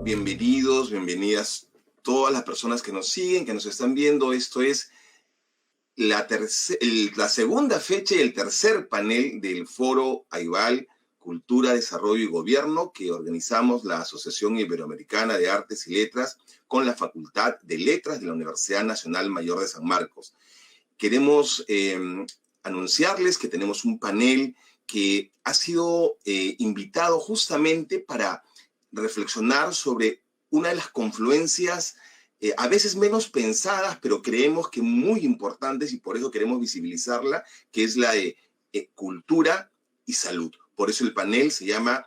Bienvenidos, bienvenidas todas las personas que nos siguen, que nos están viendo. Esto es la segunda fecha y el tercer panel del Foro AIVAL, Cultura, Desarrollo y Gobierno, que organizamos la Asociación Iberoamericana de Artes y Letras con la Facultad de Letras de la Universidad Nacional Mayor de San Marcos. Queremos anunciarles que tenemos un panel que ha sido invitado justamente para reflexionar sobre una de las confluencias a veces menos pensadas, pero creemos que muy importantes, y por eso queremos visibilizarla, que es la de cultura y salud. Por eso el panel se llama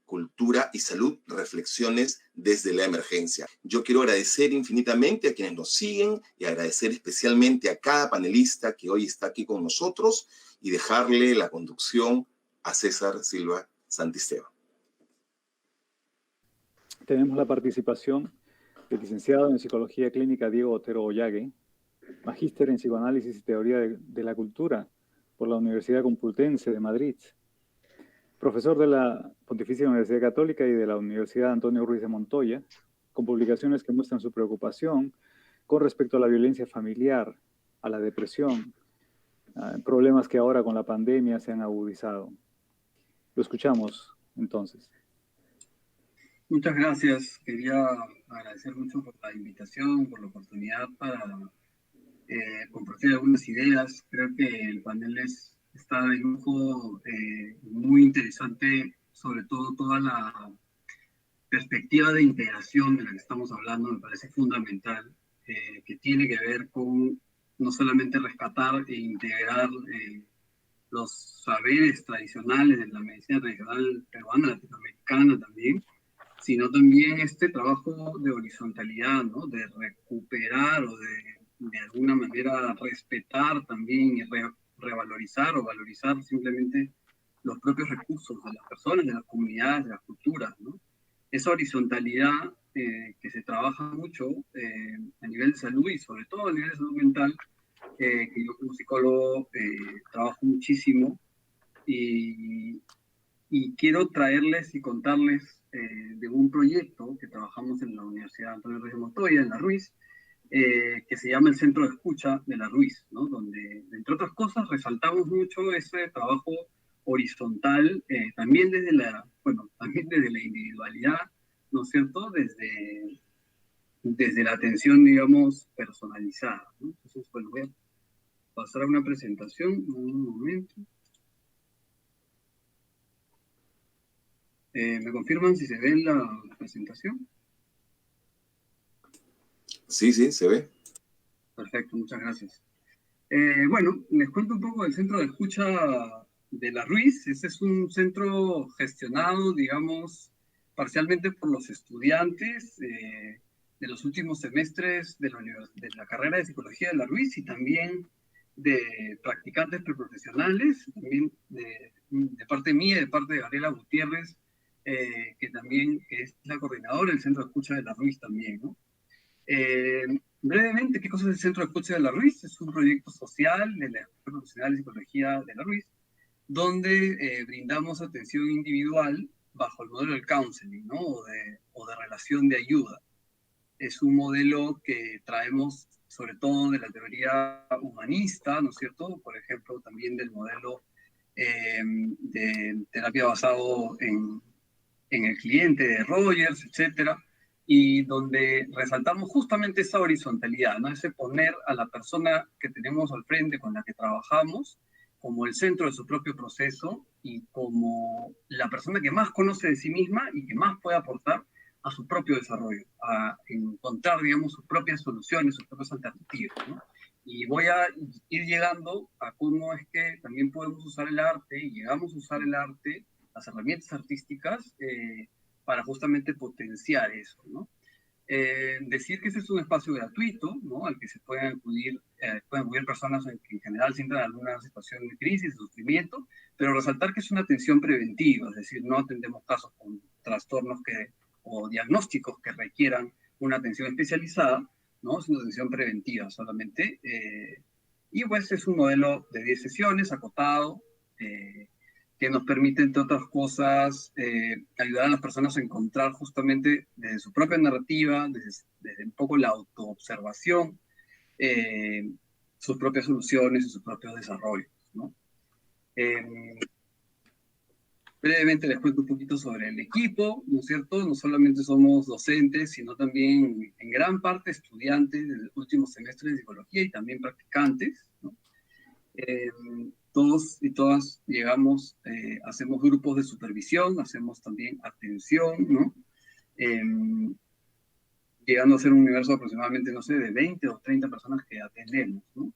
Cultura y Salud, Reflexiones desde la Emergencia. Yo quiero agradecer infinitamente a quienes nos siguen y agradecer especialmente a cada panelista que hoy está aquí con nosotros y dejarle la conducción a César Silva Santisteban. Tenemos la participación del licenciado en Psicología Clínica Diego Otero Ollague, magíster en Psicoanálisis y Teoría de la Cultura por la Universidad Complutense de Madrid, profesor de la Pontificia Universidad Católica y de la Universidad Antonio Ruiz de Montoya, con publicaciones que muestran su preocupación con respecto a la violencia familiar, a la depresión, problemas que ahora con la pandemia se han agudizado. Lo escuchamos entonces. Muchas gracias. Quería agradecer mucho por la invitación, por la oportunidad para compartir algunas ideas. Creo que el panel está de lujo, muy interesante, sobre todo toda la perspectiva de integración de la que estamos hablando me parece fundamental, que tiene que ver con no solamente rescatar e integrar los saberes tradicionales de la medicina tradicional peruana, latinoamericana también, sino también este trabajo de horizontalidad, ¿no? De recuperar o de alguna manera respetar también y revalorizar o valorizar simplemente los propios recursos de las personas, de las comunidades, de las culturas, ¿no? Esa horizontalidad que se trabaja mucho a nivel de salud y sobre todo a nivel de salud mental, que yo como psicólogo trabajo muchísimo y quiero traerles y contarles de un proyecto que trabajamos en la Universidad Antonio Ruiz de Montoya, en la Ruiz, que se llama el Centro de Escucha de la Ruiz, ¿no? Donde, entre otras cosas, resaltamos mucho ese trabajo horizontal, también desde la individualidad, ¿no es cierto? Desde la atención, digamos, personalizada, ¿no? Entonces, bueno, voy a pasar a una presentación en un momento. ¿Me confirman si se ve la presentación? Sí, se ve. Perfecto, muchas gracias. Bueno, les cuento un poco del Centro de Escucha de la Ruiz. Este es un centro gestionado, digamos, parcialmente por los estudiantes de los últimos semestres de la carrera de Psicología de la Ruiz y también de practicantes preprofesionales, también de parte mía y de parte de Gabriela Gutiérrez, que también es la coordinadora del Centro de Escucha de la Ruiz también, ¿no? Brevemente, ¿qué cosa es el Centro de Escucha de la Ruiz? Es un proyecto social de la Escuela Profesional de Psicología de la Ruiz, donde brindamos atención individual bajo el modelo del counseling, ¿no? o de relación de ayuda. Es un modelo que traemos sobre todo de la teoría humanista, ¿no es cierto? Por ejemplo, también del modelo de terapia basado en el cliente de Rogers, etcétera, y donde resaltamos justamente esa horizontalidad, ¿no? Ese poner a la persona que tenemos al frente, con la que trabajamos, como el centro de su propio proceso y como la persona que más conoce de sí misma y que más puede aportar a su propio desarrollo, a encontrar, digamos, sus propias soluciones, sus propias alternativas, ¿no? Y voy a ir llegando a cómo es que también podemos usar el arte y llegamos a usar el arte, las herramientas artísticas, para justamente potenciar eso, ¿no? Decir que ese es un espacio gratuito, ¿no? Al que se pueden acudir personas que en general sientan alguna situación de crisis, de sufrimiento, pero resaltar que es una atención preventiva, es decir, no atendemos casos con trastornos o diagnósticos que requieran una atención especializada, ¿no? Es una atención preventiva solamente, Y pues es un modelo de 10 sesiones, acotado, que nos permite, entre otras cosas, ayudar a las personas a encontrar justamente desde su propia narrativa, desde un poco la autoobservación, sus propias soluciones y sus propios desarrollos, ¿no? Brevemente les cuento un poquito sobre el equipo, ¿no es cierto? No solamente somos docentes, sino también en gran parte estudiantes del último semestre de psicología y también practicantes, ¿no? Todos y todas llegamos, hacemos grupos de supervisión, hacemos también atención, ¿no? Llegando a ser un universo aproximadamente, no sé, de 20 o 30 personas que atendemos, ¿no?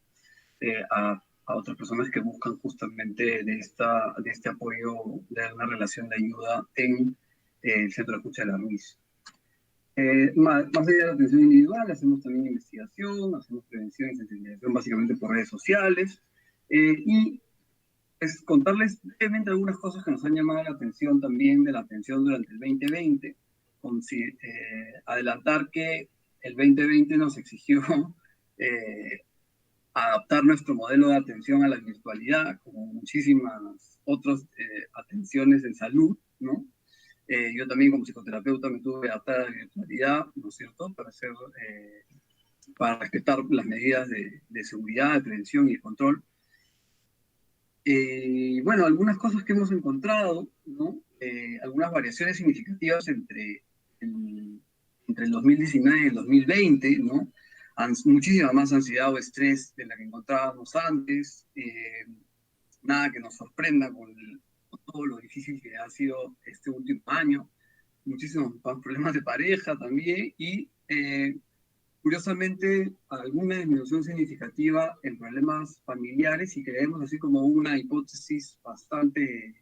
A otras personas que buscan justamente de este apoyo, de una relación de ayuda en el Centro de Escucha de la RUIS. Más allá de la atención individual, hacemos también investigación, hacemos prevención y sensibilización básicamente por redes sociales, y es contarles brevemente algunas cosas que nos han llamado la atención también de la atención durante el 2020, adelantar que el 2020 nos exigió adaptar nuestro modelo de atención a la virtualidad, como muchísimas otras atenciones en salud, ¿no? Yo también como psicoterapeuta me tuve que adaptar a la virtualidad, ¿no es cierto?, para respetar las medidas de seguridad, de prevención y de control. Bueno, algunas cosas que hemos encontrado, ¿no? Algunas variaciones significativas entre el 2019 y el 2020, ¿no? Muchísima más ansiedad o estrés de la que encontrábamos antes, nada que nos sorprenda con todo lo difícil que ha sido este último año, muchísimos más problemas de pareja también, y curiosamente alguna disminución significativa en problemas familiares, y creemos así como una hipótesis bastante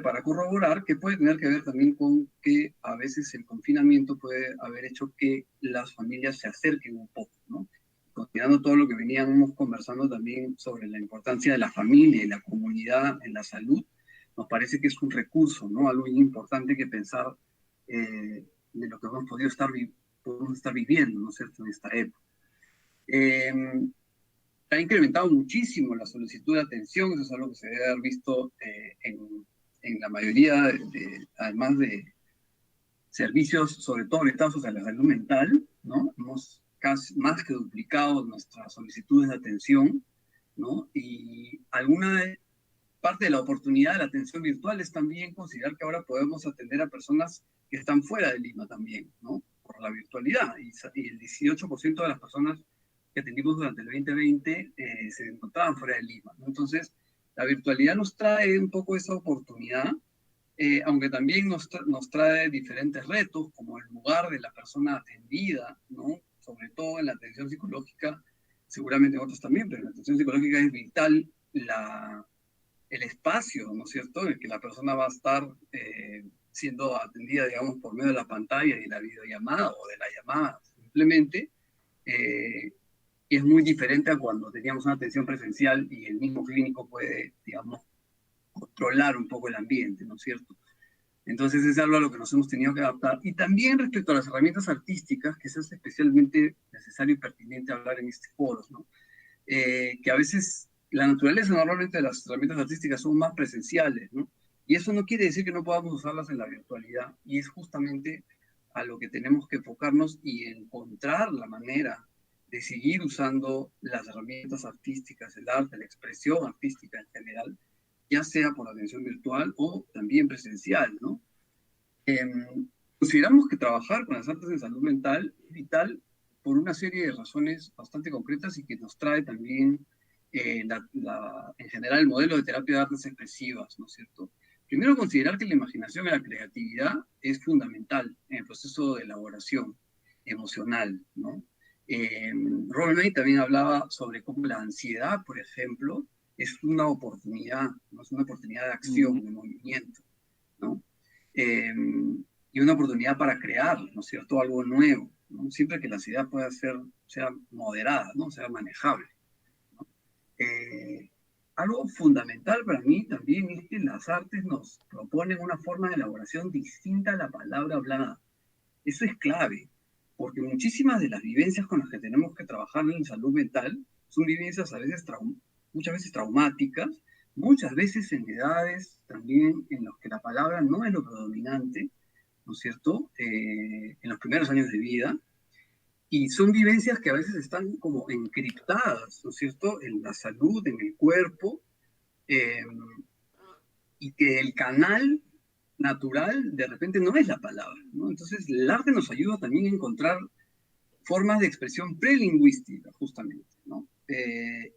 para corroborar, que puede tener que ver también con que a veces el confinamiento puede haber hecho que las familias se acerquen un poco, ¿no? Considerando todo lo que veníamos conversando también sobre la importancia de la familia y la comunidad en la salud, nos parece que es un recurso, ¿no? Algo importante que pensar de lo que hemos podido podemos estar viviendo, ¿no es cierto?, en esta época. Ha incrementado muchísimo la solicitud de atención, eso es algo que se debe haber visto en la mayoría, además de servicios, sobre todo orientados a la salud mental, ¿no? Hemos casi más que duplicado nuestras solicitudes de atención, ¿no? Y alguna parte de la oportunidad de la atención virtual es también considerar que ahora podemos atender a personas que están fuera de Lima también, ¿no? Por la virtualidad. Y el 18% de las personas que atendimos durante el 2020 se encontraban fuera de Lima, ¿no? Entonces, la virtualidad nos trae un poco esa oportunidad, aunque también nos trae diferentes retos, como el lugar de la persona atendida, ¿no? Sobre todo en la atención psicológica, seguramente en otros también, pero en la atención psicológica es vital el espacio, ¿no es cierto?, en el que la persona va a estar siendo atendida, digamos, por medio de la pantalla y de la videollamada o de la llamada simplemente, y es muy diferente a cuando teníamos una atención presencial y el mismo clínico puede, digamos, controlar un poco el ambiente, ¿no es cierto? Entonces es algo a lo que nos hemos tenido que adaptar. Y también respecto a las herramientas artísticas, que eso es especialmente necesario y pertinente hablar en este foro, ¿no? Que a veces la naturaleza normalmente de las herramientas artísticas son más presenciales, ¿no? Y eso no quiere decir que no podamos usarlas en la virtualidad, y es justamente a lo que tenemos que enfocarnos y encontrar la manera de seguir usando las herramientas artísticas, el arte, la expresión artística en general, ya sea por atención virtual o también presencial, ¿no? Consideramos que trabajar con las artes en salud mental es vital por una serie de razones bastante concretas y que nos trae también en general el modelo de terapia de artes expresivas, ¿no es cierto? Primero, considerar que la imaginación y la creatividad es fundamental en el proceso de elaboración emocional, ¿no? Robert May también hablaba sobre cómo la ansiedad, por ejemplo, es una oportunidad, ¿no? Es una oportunidad de acción, de movimiento, ¿no? Y una oportunidad para crear, ¿no es cierto?, algo nuevo, ¿no? Siempre que la ansiedad sea moderada, ¿no?, sea manejable, ¿no? Algo fundamental para mí también es que las artes nos proponen una forma de elaboración distinta a la palabra hablada. Eso es clave, porque muchísimas de las vivencias con las que tenemos que trabajar en salud mental Son vivencias a veces muchas veces traumáticas, muchas veces en edades también en las que la palabra no es lo predominante, ¿no es cierto? En los primeros años de vida. Y son vivencias que a veces están como encriptadas, ¿no es cierto? En la salud, en el cuerpo, eh, y que el canal natural de repente no es la palabra, ¿no? Entonces el arte nos ayuda también a encontrar formas de expresión prelingüística, justamente, ¿no?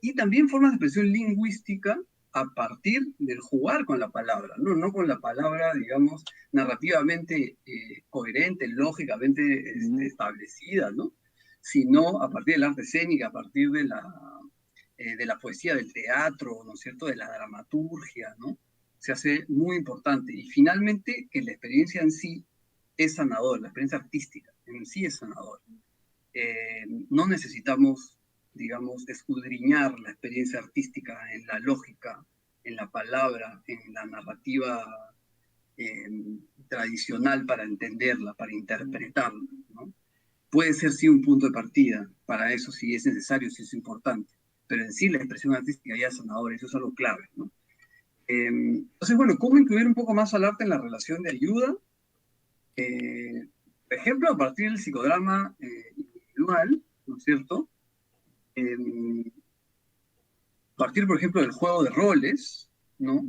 Y también formas de expresión lingüística a partir del jugar con la palabra, ¿no? No con la palabra, digamos, narrativamente coherente, lógicamente establecida, ¿no? Sino a partir del arte escénico, a partir de la poesía, del teatro, ¿no es cierto?, de la dramaturgia, ¿no? Se hace muy importante. Y finalmente, que la experiencia en sí es sanadora, la experiencia artística en sí es sanadora. No necesitamos, digamos, escudriñar la experiencia artística en la lógica, en la palabra, en la narrativa eh, tradicional para entenderla, para interpretarla, ¿no? Puede ser sí un punto de partida, para eso sí es necesario, sí es importante, pero en sí la expresión artística ya es sanadora, eso es algo clave, ¿no? Entonces, bueno, ¿cómo incluir un poco más al arte en la relación de ayuda? Por ejemplo, a partir del psicodrama individual, ¿no es cierto? A partir, por ejemplo, del juego de roles, ¿no?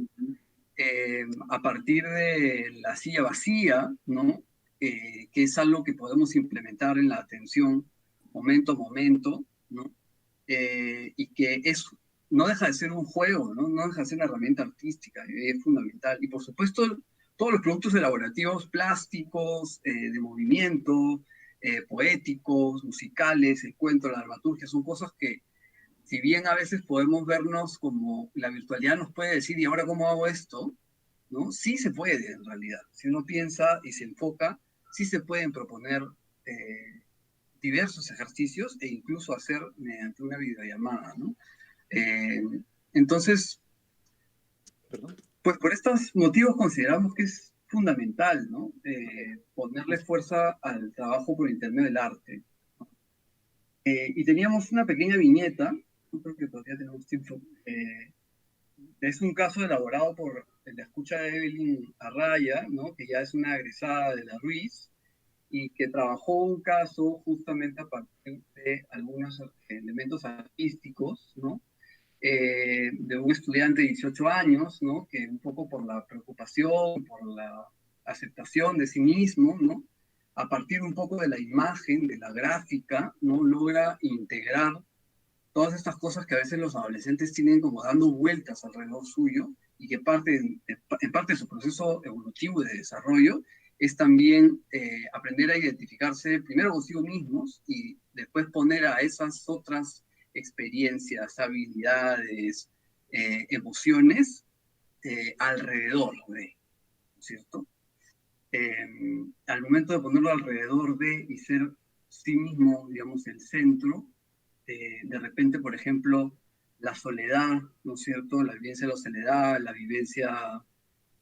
A partir de la silla vacía, ¿no? Que es algo que podemos implementar en la atención momento a momento, ¿no? Y que no deja de ser un juego, ¿no? No deja de ser una herramienta artística, es fundamental. Y por supuesto, todos los productos elaborativos plásticos, de movimiento, poéticos, musicales, el cuento, la dramaturgia, son cosas que, si bien a veces podemos vernos como la virtualidad nos puede decir, ¿y ahora cómo hago esto? ¿No? Sí se puede, en realidad. Si uno piensa y se enfoca, sí se pueden proponer diversos ejercicios e incluso hacer mediante una videollamada, ¿no? Eh, entonces, ¿Perdón? pues por estos motivos consideramos que es fundamental, ¿no? Ponerle fuerza al trabajo por intermedio del arte. Y teníamos una pequeña viñeta, no creo que todavía tenemos tiempo. Es un caso elaborado por la escucha de Evelyn Arraya, ¿no? Que ya es una egresada de la Ruiz y que trabajó un caso justamente a partir de algunos elementos artísticos, ¿no? De un estudiante de 18 años, ¿no? Que un poco por la preocupación, por la aceptación de sí mismo, ¿no? A partir un poco de la imagen, de la gráfica, ¿no? Logra integrar todas estas cosas que a veces los adolescentes tienen como dando vueltas alrededor suyo y que en parte de su proceso evolutivo y de desarrollo es también aprender a identificarse primero consigo mismos y después poner a esas otras experiencias, habilidades, emociones alrededor de, ¿cierto? Al momento de ponerlo alrededor de y ser sí mismo, digamos, el centro, de repente, por ejemplo, la soledad, ¿no es cierto? La vivencia de la soledad, la vivencia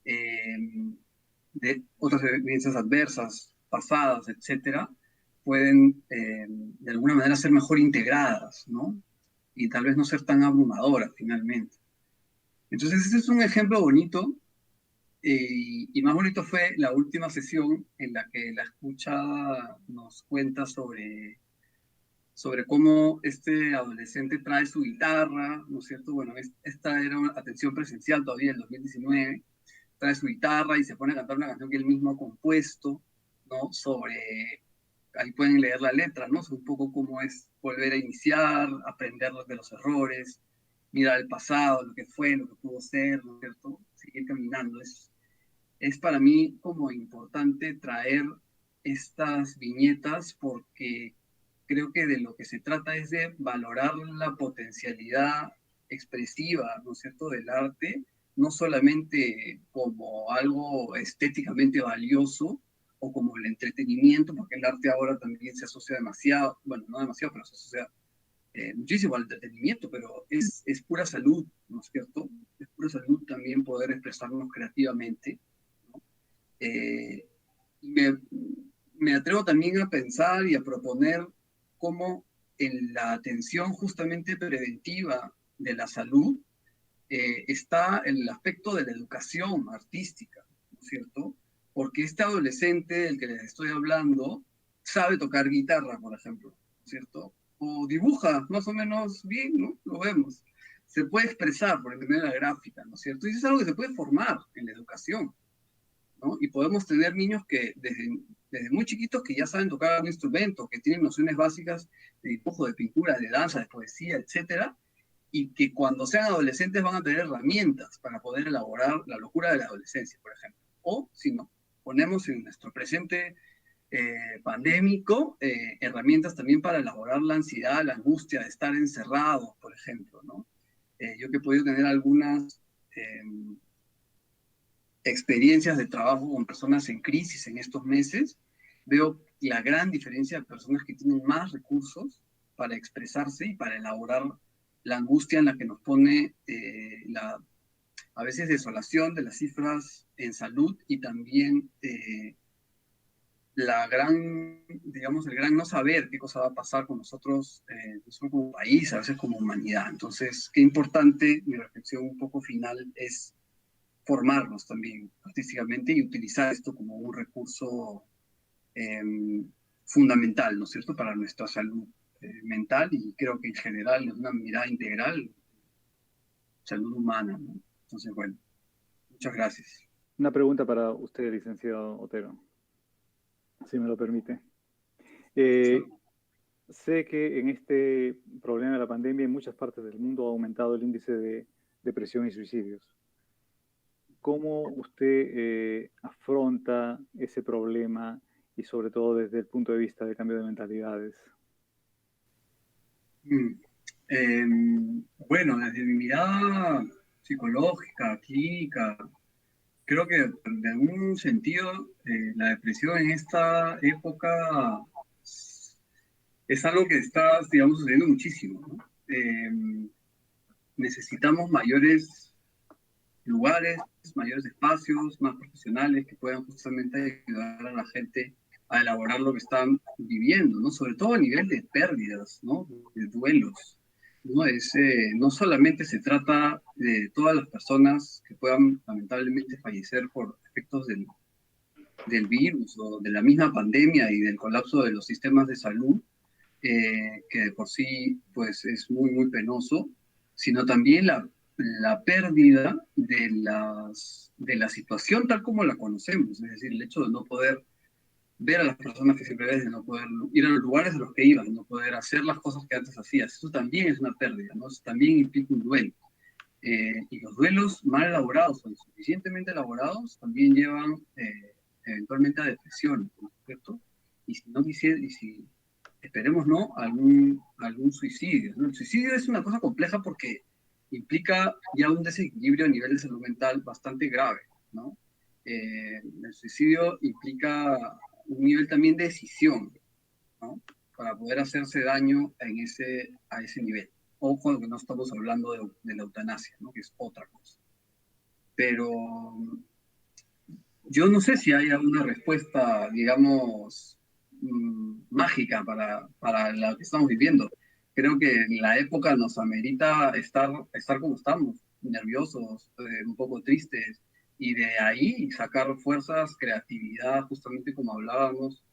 de otras vivencias adversas, pasadas, etcétera, pueden de alguna manera ser mejor integradas, ¿no? Y tal vez no ser tan abrumadoras finalmente. Entonces, ese es un ejemplo bonito y más bonito fue la última sesión en la que la escuchada nos cuenta sobre cómo este adolescente trae su guitarra, ¿no es cierto? Bueno, esta era una atención presencial todavía en 2019, trae su guitarra y se pone a cantar una canción que él mismo ha compuesto, ¿no? Ahí pueden leer la letra, ¿no? Sobre un poco cómo es volver a iniciar, aprender de los errores, mirar el pasado, lo que fue, lo que pudo ser, ¿no es cierto? Seguir caminando. Es para mí como importante traer estas viñetas porque creo que de lo que se trata es de valorar la potencialidad expresiva, ¿no es cierto?, del arte, no solamente como algo estéticamente valioso o como el entretenimiento, porque el arte ahora también se asocia demasiado, bueno, no demasiado, pero se asocia muchísimo al entretenimiento, pero es pura salud, ¿no es cierto? Es pura salud también poder expresarnos creativamente, ¿no? Eh, y me atrevo también a pensar y a proponer cómo en la atención justamente preventiva de la salud está el aspecto de la educación artística, ¿no es cierto? Porque este adolescente del que les estoy hablando sabe tocar guitarra, por ejemplo, ¿no es cierto? O dibuja más o menos bien, ¿no? Lo vemos. Se puede expresar por intermedio de la gráfica, ¿no es cierto? Y eso es algo que se puede formar en la educación, ¿no? Y podemos tener niños que desde muy chiquitos que ya saben tocar un instrumento, que tienen nociones básicas de dibujo, de pintura, de danza, de poesía, etcétera, y que cuando sean adolescentes van a tener herramientas para poder elaborar la locura de la adolescencia, por ejemplo. O, si no, ponemos en nuestro presente pandémico herramientas también para elaborar la ansiedad, la angustia de estar encerrados, por ejemplo, ¿no? Yo que he podido tener algunas experiencias de trabajo con personas en crisis en estos meses, veo la gran diferencia de personas que tienen más recursos para expresarse y para elaborar la angustia en la que nos pone a veces desolación de las cifras en salud y también digamos, el gran no saber qué cosa va a pasar con nosotros, nosotros como país, a veces como humanidad. Entonces, qué importante, mi reflexión un poco final es formarnos también artísticamente y utilizar esto como un recurso fundamental, ¿no es cierto?, para nuestra salud mental y creo que en general es una mirada integral, salud humana, ¿no? Entonces, bueno, muchas gracias. Una pregunta para usted, licenciado Otero, si me lo permite. Sé que en este problema de la pandemia en muchas partes del mundo ha aumentado el índice de depresión y suicidios. ¿Cómo usted afronta ese problema y sobre todo desde el punto de vista de cambio de mentalidades? Bueno, desde mi mirada psicológica, clínica, creo que de algún sentido la depresión en esta época es algo que está, digamos, sucediendo muchísimo, ¿no? Necesitamos mayores lugares, mayores espacios, más profesionales que puedan justamente ayudar a la gente a elaborar lo que están viviendo, ¿no? Sobre todo a nivel de pérdidas, ¿no? De duelos, ¿no? No solamente se trata de todas las personas que puedan lamentablemente fallecer por efectos del virus o de la misma pandemia y del colapso de los sistemas de salud, que de por sí pues es muy, muy penoso, sino también la pérdida de la situación tal como la conocemos, es decir, el hecho de no poder ver a las personas que siempre ves, de no poder ir a los lugares a los que ibas, de no poder hacer las cosas que antes hacías, eso también es una pérdida, ¿no? Eso también implica un duelo. Y los duelos mal elaborados o insuficientemente elaborados también llevan eventualmente a depresión, ¿no es cierto? Y si no y si esperemos no, algún suicidio, ¿no? El suicidio es una cosa compleja porque implica ya un desequilibrio a nivel de salud mental bastante grave, ¿no? El suicidio implica un nivel también de decisión, ¿no? Para poder hacerse daño a ese nivel. Ojo, que no estamos hablando de la eutanasia, ¿no? Que es otra cosa. Pero yo no sé si hay alguna respuesta, digamos, mágica para lo que estamos viviendo. Creo que la época nos amerita estar como estamos, nerviosos, un poco tristes, y de ahí sacar fuerzas, creatividad, justamente como hablábamos,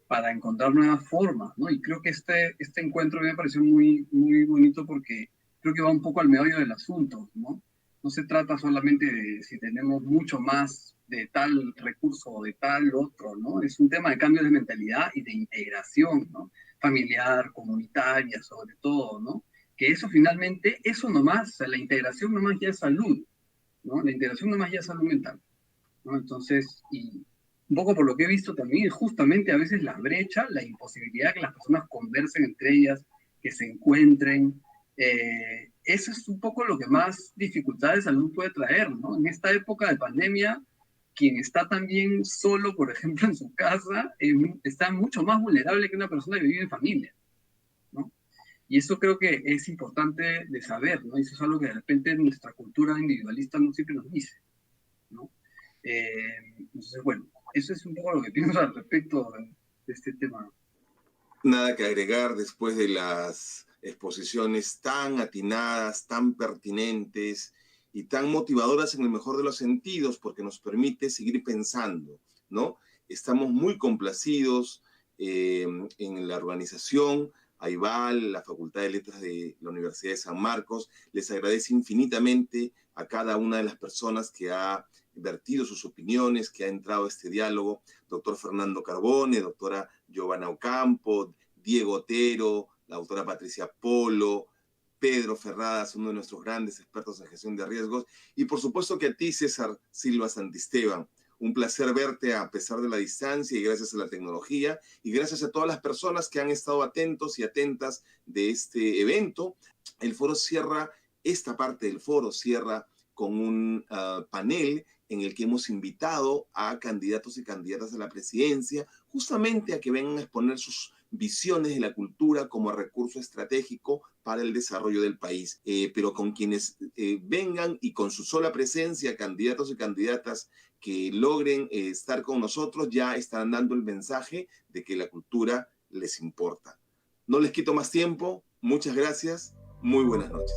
para encontrar nuevas formas, ¿no? Y creo que este encuentro me pareció muy, muy bonito porque creo que va un poco al meollo del asunto, ¿no? No se trata solamente de si tenemos mucho más de tal recurso o de tal otro, ¿no? Es un tema de cambio de mentalidad y de integración, ¿no? Familiar, comunitaria, sobre todo, ¿no? Que eso finalmente, eso nomás, o sea, la integración nomás ya es salud, ¿no? La integración nomás ya es salud mental, ¿no? Entonces, y un poco por lo que he visto también, justamente a veces la brecha, la imposibilidad de que las personas conversen entre ellas, que se encuentren, eso es un poco lo que más dificultades de salud puede traer, ¿no? En esta época de pandemia, quien está también solo, por ejemplo, en su casa, está mucho más vulnerable que una persona que vive en familia, ¿no? Y eso creo que es importante de saber, ¿no? Y eso es algo que de repente nuestra cultura individualista no siempre nos dice, ¿no? Entonces, bueno, eso es un poco lo que pienso al respecto de este tema. Nada que agregar después de las exposiciones tan atinadas, tan pertinentes y tan motivadoras en el mejor de los sentidos, porque nos permite seguir pensando, ¿no? Estamos muy complacidos en la organización. AIVAL, la Facultad de Letras de la Universidad de San Marcos, les agradece infinitamente a cada una de las personas que ha vertido sus opiniones, que ha entrado a este diálogo. Doctor Fernando Carbone, doctora Giovanna Ocampo, Diego Otero, la doctora Patricia Polo, Pedro Ferradas, uno de nuestros grandes expertos en gestión de riesgos, y por supuesto que a ti, César Silva Santisteban. Un placer verte a pesar de la distancia y gracias a la tecnología y gracias a todas las personas que han estado atentos y atentas de este evento. El foro cierra, esta parte del foro cierra con un panel en el que hemos invitado a candidatos y candidatas a la presidencia justamente a que vengan a exponer sus visiones de la cultura como recurso estratégico para el desarrollo del país. Pero con quienes vengan y con su sola presencia, candidatos y candidatas que logren estar con nosotros, ya estarán dando el mensaje de que la cultura les importa. No les quito más tiempo. Muchas gracias. Muy buenas noches.